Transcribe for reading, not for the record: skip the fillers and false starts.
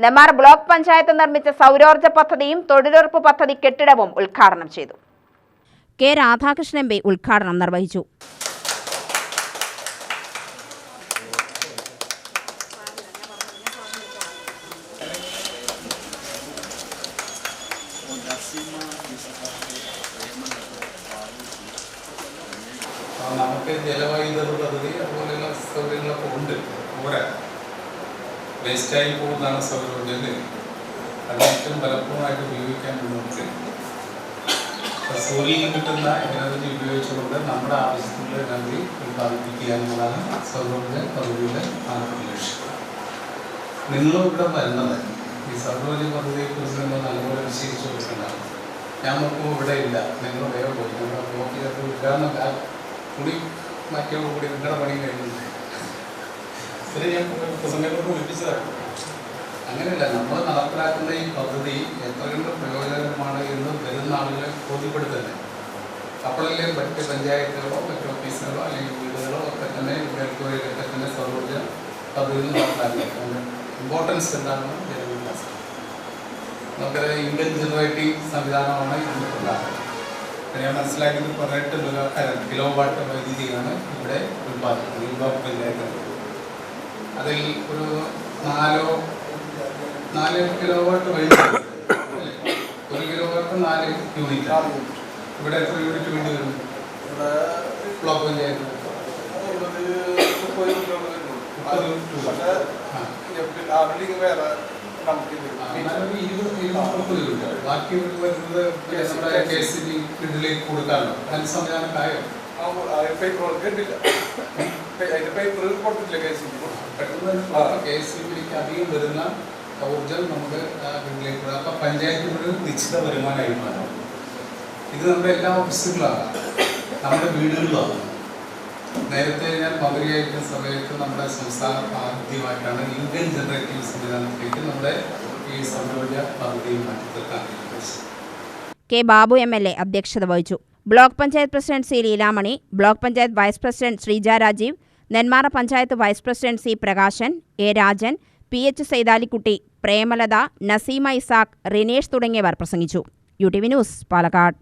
Nenmara block panchayat നിർമ്മിച്ച സൗരോർജ്ജ പദ്ധതിയും തൊഴിലുറപ്പ് പദ്ധതി കെട്ടിടവും ഉദ്ഘാടനം ചെയ്തു. കെ രാധാകൃഷ്ണൻ എം.പി ഉദ്ഘാടനം നിർവഹിച്ചു. നമുക്ക് ജലവൈദ്യുത പദ്ധതി അതുപോലെയുള്ള സൗകര്യങ്ങളൊക്കെ ഉണ്ട്. പോരാ, വേസ്റ്റായി പോകുന്നതാണ് സൗരോർജ്ജം. അത് ഏറ്റവും ഫലപ്രദമായിട്ട് ഉപയോഗിക്കാൻ നമുക്ക് സൂര്യയിൽ കിട്ടുന്ന എനർജി ഉപയോഗിച്ചുകൊണ്ട് നമ്മുടെ ആവശ്യത്തിലുള്ള എനർജി ഉൽപ്പാദിപ്പിക്കുക എന്നുള്ളതാണ് സൗരോർജ്ജ പദ്ധതിയുടെ ആദ്യ ലക്ഷ്യം. നിങ്ങളും ഇവിടെ വരുന്നത് ഈ സൗരോർജ്ജ പദ്ധതിയെക്കുറിച്ച് നിങ്ങൾ നല്ലപോലെ വിശേഷിച്ചു കൊടുക്കേണ്ടതാണ്. ഞാൻ നോക്കുമ്പോൾ ഇവിടെ ഇല്ല, നിങ്ങൾ വേറെ പോയി നിങ്ങളുടെ ബ്ലോക്കിലൊക്കെ ഉദ്ഘാടനം കൂടി മറ്റോടുകൂടി നിങ്ങളുടെ പണി കഴിഞ്ഞില്ല. ഇതിന് ഞാൻ പ്രസംഗങ്ങളോട് വിളിപ്പിച്ചതാണ്. അങ്ങനെയല്ല, നമ്മൾ നടപ്പിലാക്കുന്ന ഈ പദ്ധതി എത്ര കണ്ട് പ്രയോജനകരമാണ് എന്ന് വരുന്ന ആളുകളെ ബോധ്യപ്പെടുത്തുന്നത്. അപ്പോഴല്ലേ മറ്റ് പഞ്ചായത്തുകളോ മറ്റ് ഓഫീസുകളോ അല്ലെങ്കിൽ വീടുകളോ ഒക്കെ തന്നെ ഇവിടെയൊക്കെ തന്നെ സൗരോർജ്ജ പദ്ധതിയിൽ നടപ്പിലാക്കുക. ഇമ്പോർട്ടൻസ് എന്താണെന്ന് ജനവികാസം. നമുക്കത് ഇൻഡൻ ജനറേറ്റിംഗ് സംവിധാനമാണ് ഇതിൻ്റെ പ്രധാനം. ഞാൻ മനസ്സിലാക്കിയത് 18 കിലോ വാട്ട് വൈദ്യുതിയാണ് ഇവിടെ ഉൽപ്പാദിപ്പിക്കുന്നത് ഈ ബ്ലോക്ക് പഞ്ചായത്ത്. അതിൽ ഒരു 4 കിലോ വാട്ട് വൈദ്യുതി, 1 കിലോ വാട്ട് 4 യൂണിറ്റ്. ഇവിടെ എത്ര യൂണിറ്റ് വേണ്ടി വരും ബ്ലോക്ക് പഞ്ചായത്ത്? 20-30 യൂണിറ്റ്. ബാക്കി വരുന്നത് നമ്മുടെ KCB ഫീൽഡിലേക്ക് കൊടുക്കാമല്ലോ. അതിന് സംവിധാനമൊക്കെയായോ? പെട്ടെന്ന് KCBയിലേക്ക് അധികം വരുന്ന ഊർജ്ജം നമുക്ക് ഫീൽഡിലേക്ക് കൊടുക്കാം. അപ്പം പഞ്ചായത്തിനൊരു നിശ്ചിത വരുമാനമായി മാറും. ഇത് നമ്മുടെ എല്ലാ ഓഫീസുകളിലാണ്, നമ്മുടെ വീടുകളിലാണ്. നേരത്തെ ഞാൻ മന്ത്രിയായിരിക്കുന്ന സമയത്ത് നമ്മുടെ സംസ്ഥാനം ആദ്യമായിട്ടാണ് ഇന്ത്യൻ ജനറേറ്റീവ് സംവിധാനത്തിലേക്ക് നമ്മുടെ ഈ സൗരോർജ്ജ പദ്ധതിയും മാറ്റി തീർക്കാൻ തീരുമാനിച്ചത്. കെ ബാബു MLA അധ്യക്ഷത വഹിച്ചു. Block panchayat president C. Leelamani, block panchayat vice president Sreeja Rajeev, Nenmara panchayat vice president C. Prakashan, A. Rajan, PH Saithalikutty, Premalatha, Naseema Ishaq, Rinesh തുടങ്ങിയവർ പ്രസംഗിച്ചു. UTV news, Palakkad.